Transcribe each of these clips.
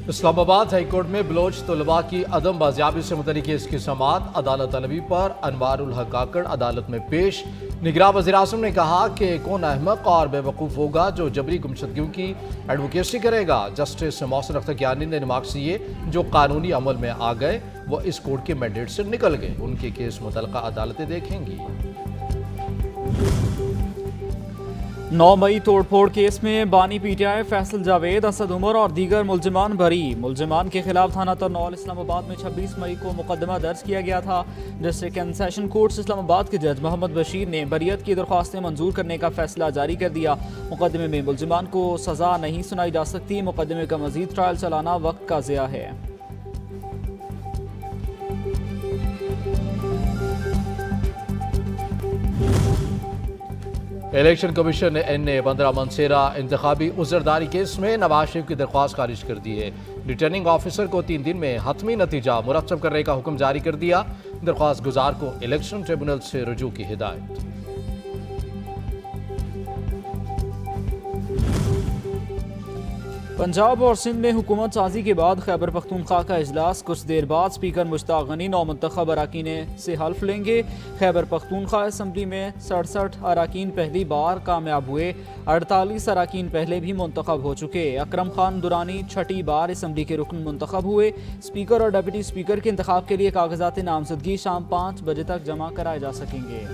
Islamabad high court में Bloch तलबा की अदम बाजियाबी से मुतल्लिक़ केस की समाअत अदालत तलबी पर अनवारुल हक काकड़ अदालत में पेश। निगरान वज़ीर-ए-आज़म ने कहा कि कौन अहमक और बेवकूफ़ होगा जो जबरी गुमशुदगियों की एडवोकेसी करेगा। जस्टिस मोहसिन अख्तर कियानी ने मार्क्सिए जो कानूनी अमल में आ गए वो इस कोर्ट के मैंडेट से निकल गए, उनके केस मुतल्लिक़ा अदालतें देखेंगी। 9 मई तोड़फोड़ केस में बानी पीटीआई फैसल जावेद, असद उमर और दीगर मुलजमान बरी। मुलजमान के खिलाफ थाना तरनौल इस्लामाबाद में 26 मई को मुकदमा दर्ज किया गया था। District and session court Islamabad के जज मोहम्मद बशीर ने बरियत की दरख्वास्तें मंजूर करने का फैसला जारी कर दिया। मुकदमे में मुलजमान को सजा नहीं सुनाई जा सकती। मुकदमे का मजीद ट्रायल चलाना वक्त का ज़िया है। इलेक्शन कमीशन ने 15 मनसेरा इंतखाबी उज़रदारी केस में नवाज शरीफ की दरख्वास्त खारिज कर दी है। रिटर्निंग ऑफिसर को 3 दिन में हतमी नतीजा मुरतब करने का हुक्म जारी कर दिया। दरख्वास्त गुजार को इलेक्शन ट्रिब्यूनल से रुजू की हिदायत। पंजाब और सिंध में हुकूमत साजी के बाद खैबर पख्तूनख्वा का इजलास। कुछ देर बाद स्पीकर मुश्ताक गनी नौमुंतखब अराकीन से हल्फ लेंगे। खैबर पख्तूनख्वा असम्बली में 67 अराकीन पहली बार कामयाब हुए। 48 अराकीन पहले भी मुंतखब हो चुके। अकरम खान दुरानी छठी बार असम्बली के रुकन मुंतखब हुए। स्पीकर और डिप्टी स्पीकर के इंतखाब के लिए कागजात नामजदगी शाम 5 बजे तक जमा कराए जा सकेंगे।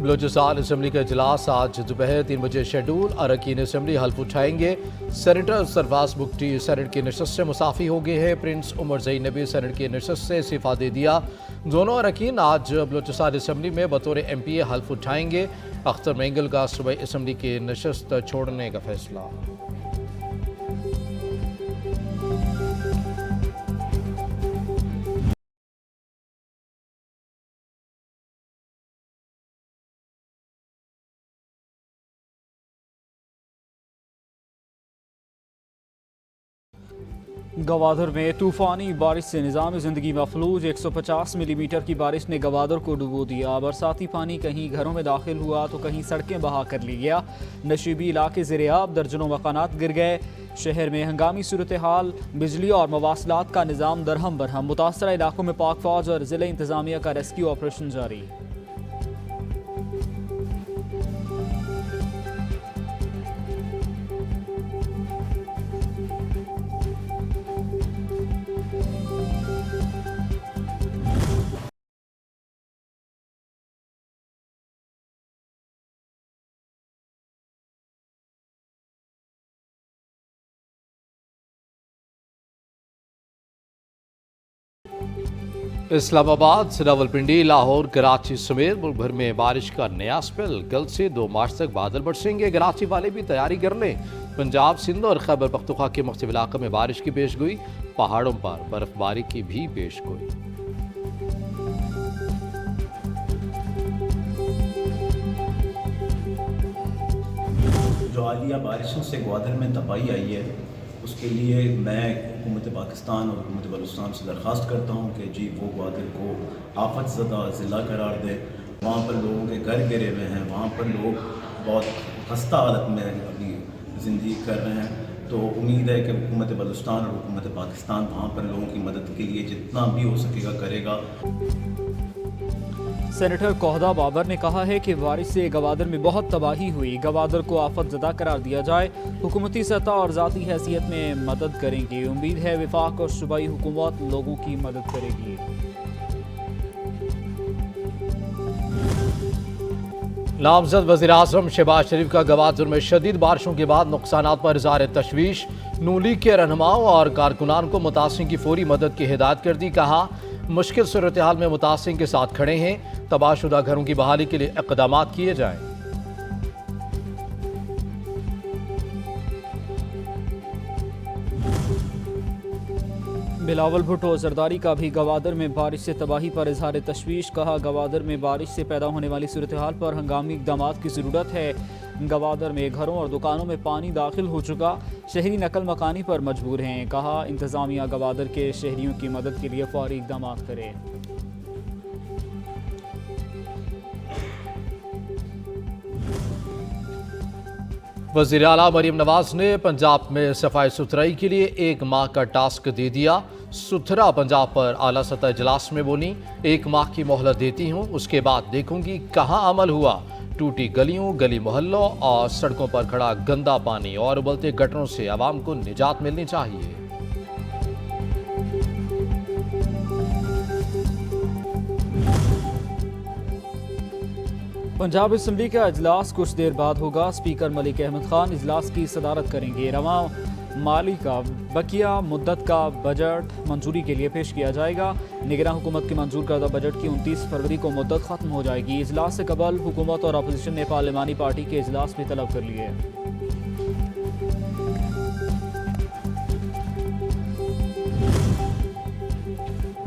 बलोचिस्तान असम्बली का इजलास आज दोपहर 3 बजे शेड्यूल। अरकान असम्बली हल्फ उठाएंगे। सेनेटर सरफराज बुगटी सेनेट की नशस्त से मुसाफी हो गए हैं। प्रिंस उमर ज़ई ने भी सेनेट की नशस्त से इस्तीफा दे दिया। दोनों अरकान आज बलोचिस्तान असम्बली में बतौर MPA हल्फ उठाएंगे। अख्तर मेंगल का सूबाई असम्बली की नशस्त छोड़ने का फैसला। गवादर में तूफानी बारिश से निज़ाम ज़िंदगी मफलूज। 150 मिलीमीटर की बारिश ने गवादर को डुबो दिया। बरसाती पानी कहीं घरों में दाखिल हुआ तो कहीं सड़कें बहा कर ली गया। नशीबी इलाके ज़ेर-ए-आब, दर्जनों मकानात गिर गए। शहर में हंगामी सूरत हाल, बिजली और मवासलात का निज़ाम दरहम बरहम। मुतासरा इलाकों में पाक फौज और ज़िला इंतज़ामिया का रेस्क्यू ऑपरेशन जारी। इस्लामाबाद, रावलपिंडी, लाहौर, कराची समेत मुल्क भर में बारिश का नया स्पेल। कल से 2 मार्च तक बादल बरसेंगे। कराची वाले भी तैयारी कर लें। पंजाब, सिंध और खैबर पख्तूनख्वा के मुख्तलिफ इलाकों में बारिश की पेशगोई। पहाड़ों पर बर्फबारी की भी पेशगोई। जो हालिया बारिशों से ग्वादर में तबाही आई है, उसके लिए मैं हुकूमत पाकिस्तान और हुकूमत बलूचिस्तान से दरख्वास्त करता हूँ कि जी वो ग्वादर को आफत ज़दा ज़िला करार दे। वहाँ पर लोगों के घर गिरे हुए हैं, वहाँ पर लोग बहुत खस्ता हालत में अभी ज़िंदगी कर रहे हैं। तो उम्मीद है कि हुकूमत बलूचिस्तान और हुकूमत पाकिस्तान वहाँ पर लोगों की मदद के लिए जितना भी हो सकेगा करेगा। सेनेटर कोहदा बाबर ने कहा है कि बारिश से गवादर में बहुत तबाही हुई। गवादर को आफत ज़दा करार दिया जाए। हुकूमती सतह और ज़ाती हैसियत में मदद करेंगे। उम्मीद है वफाक और सूबाई हुकूमत लोगों की मदद करेगी। नामजद वज़ीर-ए-आज़म शहबाज शरीफ का गवादर में शदीद बारिशों के बाद नुकसानात पर इज़हार तशवीश। नून लीग के रहनुमाओं और कारकुनान को मुतासिरीन की फौरी मदद की हिदायत कर दी। कहा मुश्किल सूरत हाल में मुतासिरीन के साथ खड़े हैं। तबाहशुदा घरों की बहाली के लिए इक़दाम किए जाएं। बिलावल भुट्टो जरदारी का भी गवादर में बारिश से तबाही पर इजहार तशवीश। कहा गवादर में बारिश से पैदा होने वाली सूरत हाल पर हंगामी इक़दाम की ज़रूरत है। गवादर में घरों और दुकानों में पानी दाखिल हो चुका। शहरी नकल मकानी पर मजबूर हैं। कहा इंतज़ामिया गवादर के शहरियों की मदद के लिए फौरी इक़दाम करे। वज़ीर आला मरीम नवाज ने पंजाब में सफाई सुथराई के लिए 1 माह का टास्क दे दिया। सुथरा पंजाब पर आला सतह इजलास में बोली, 1 माह की मोहलत देती हूँ, उसके बाद देखूंगी कहाँ अमल हुआ। टूटी गलियों, गली मोहल्लों और सड़कों पर खड़ा गंदा पानी और उबलते गटरों से आवाम को निजात मिलनी चाहिए। पंजाब असम्बली का इजलास कुछ देर बाद होगा। स्पीकर मलिक अहमद खान इजलास की सदारत करेंगे। रवा माली का बकिया मुद्दत का बजट मंजूरी के लिए पेश किया जाएगा। निगरान हुकूमत की मंजूर करदा बजट की 29 फरवरी को मुद्दत खत्म हो जाएगी। इजलास से कबल हुकूमत और अपोजिशन ने पार्लिमानी पार्टी के इजलास भी तलब कर लिए।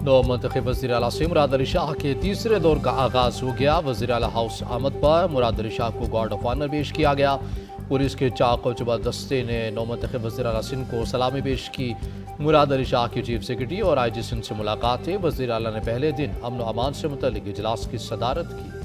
नौ मुंतखब वज़ीर आला से मुराद अली शाह के तीसरे दौर का आगाज हो गया। वज़ीर आला हाउस आमद पर मुराद अली शाह को गार्ड ऑफ ऑनर पेश किया गया। पुलिस के चाक और चुबा दस्ते ने नौ मुंतखब वज़ीर आला सिंध को सलामी पेश की। मुराद अली शाह की चीफ सेक्रेटरी और IG सिंध से मुलाकात है। वज़ीर आला ने पहले दिन अमन व अमान से मुतल्लिक़ इजलास की सदारत की।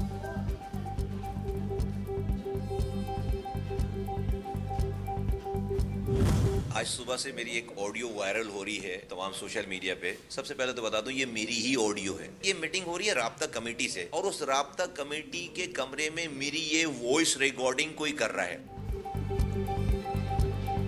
आज सुबह से मेरी एक ऑडियो वायरल हो रही है तमाम सोशल मीडिया पे। सबसे पहले तो बता दूं, ये मेरी ही ऑडियो है। ये मीटिंग हो रही है राब्ता कमेटी से और उस राब्ता कमेटी के कमरे में मेरी ये वॉइस रिकॉर्डिंग कोई कर रहा है।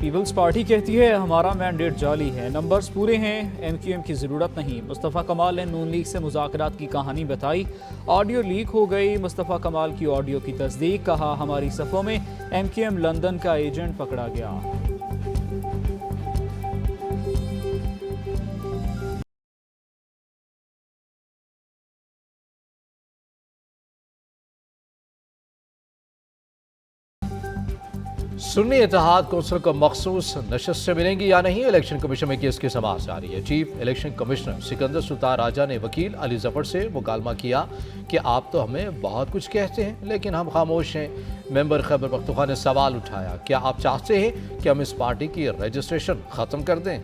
पीपल्स पार्टी कहती है हमारा मैंडेट जाली है, नंबर्स पूरे हैं, MQM की ज़रूरत नहीं। मुस्तफ़ा कमाल ने नून लीग से मुज़ाकरात की कहानी बताई। ऑडियो लीक हो गई। मुस्तफ़ा कमाल की ऑडियो की तस्दीक। कहा हमारी सफ़ों में MQM लंदन का एजेंट पकड़ा गया। सुन्नी इत्तेहाद कौंसिल को मखसूस नशस्त से मिलेंगी या नहीं, इलेक्शन कमीशन में केस की समाअत जारी है। Chief election commissioner Sikandar Sultan Raja ने वकील अली जफर से मुकालमा किया कि आप तो हमें बहुत कुछ कहते हैं लेकिन हम खामोश हैं। मेंबर खैबर पख्तूनख्वा ने सवाल उठाया, क्या आप चाहते हैं कि हम इस पार्टी की रजिस्ट्रेशन ख़त्म कर दें?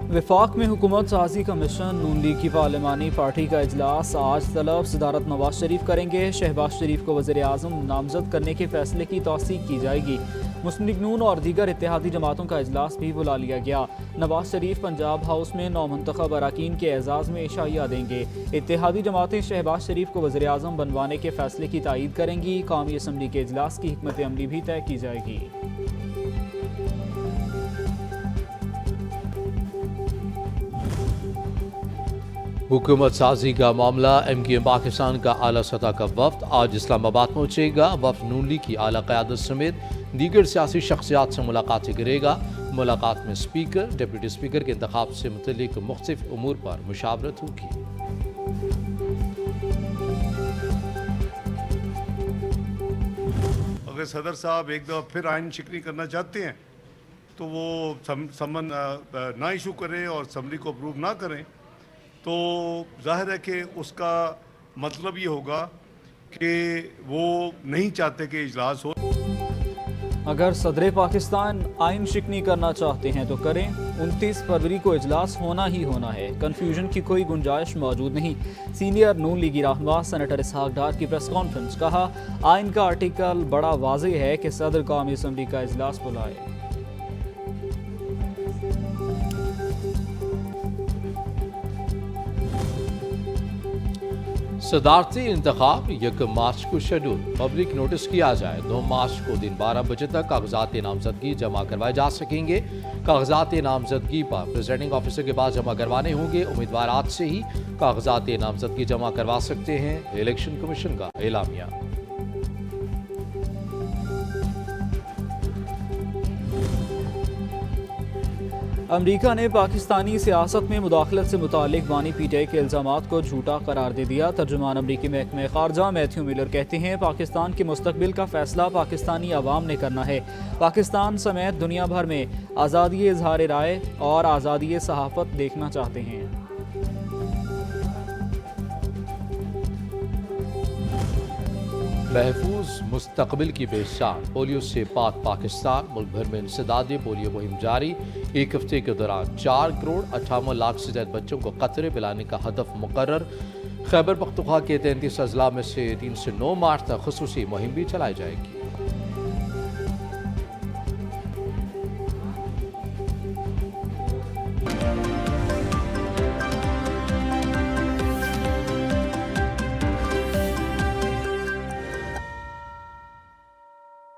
वफाक में हुकूमत साजी का मिशन। नून लीग की पार्लिमानी पार्टी का इजलास आज तलब। सदारत नवाज शरीफ करेंगे। शहबाज शरीफ को वज़ीर आज़म नामजद करने के फैसले की तौसीक की जाएगी। मुस्लिम लीग नून और दीगर इत्तेहादी जमातों का इजलास भी बुला लिया गया। नवाज शरीफ पंजाब हाउस में नौ मुंतखब अरकान के एजाज़ में इशाइया देंगे। इत्तेहादी जमातें शहबाज शरीफ को वज़ीर आज़म बनवाने के फैसले की तायीद करेंगी। कौमी असम्बली के इजलास की हिकमत अमली भी तय की जाएगी। हुकूमत साजी का मामला। MQM पाकिस्तान का आला सतह का वफ्द आज इस्लामाबाद पहुँचेगा। वफ्द नून लीग की आला क़यादत समेत दीगर सियासी शख्सियात से मुलाकातें करेगा। मुलाकात में स्पीकर, डिप्टी स्पीकर के इंतखाब से मुतल्लिक़ मुख्तलिफ उमूर पर मुशावरत होगी। अगर सदर साहब एक दफ़ा फिर आइन शिकनी करना चाहते हैं तो वो समन ना इशू करें और असम्बली को अप्रूव ना करें तो जाहिर है कि उसका मतलब ये होगा कि वो नहीं चाहते कि इजलास हो। अगर सदर पाकिस्तान आइन शिकनी करना चाहते हैं तो करें। 29 फरवरी को इजलास होना ही होना है। कन्फ्यूजन की कोई गुंजाइश मौजूद नहीं। सीनियर नून लीगी रहनुमा सेनेटर इसहाक डार की प्रेस कॉन्फ्रेंस। कहा आइन का आर्टिकल बड़ा वाज़ेह है कि सदर कौमी असम्बली का इजलास बुलाए। सदारती इंतखाब 1 मार्च को शेड्यूल। पब्लिक नोटिस किया जाए। 2 मार्च को दिन 12 बजे तक कागजात नामजदगी जमा करवाए जा सकेंगे। कागजात नामजदगी पर प्रेसिडेंटिंग ऑफिसर के पास जमा करवाने होंगे। उम्मीदवार आज से ही कागजात नामजदगी जमा करवा सकते हैं। इलेक्शन कमीशन का एलामिया। अमरीका ने पाकिस्तानी सियासत में मुदाखलत से मुतालिक बानी PTI के इल्ज़ामात को झूठा करार दे दिया। तर्जुमान अमरीकी महकमे ख़ारजा मैथ्यू मिलर कहते हैं पाकिस्तान के मुस्तकबिल का फ़ैसला पाकिस्तानी अवाम ने करना है। पाकिस्तान समेत दुनिया भर में आज़ादी इज़हार राय और आज़ादी सहाफ़त देखना चाहते हैं। महफूज मुस्तकबिल की बेशान। पोलियो से पाक पाकिस्तान। मुल्क भर में इंसदादी पोलियो मुहिम जारी। एक हफ्ते के दौरान 4 करोड़ 58 लाख से ज्यादा बच्चों को कतरे पिलाने का हदफ मुकर्रर। खैबर पख्तूनख्वा के 33 अजला में से 3 से 9 मार्च तक खुसूसी मुहिम भी चलाई जाएगी।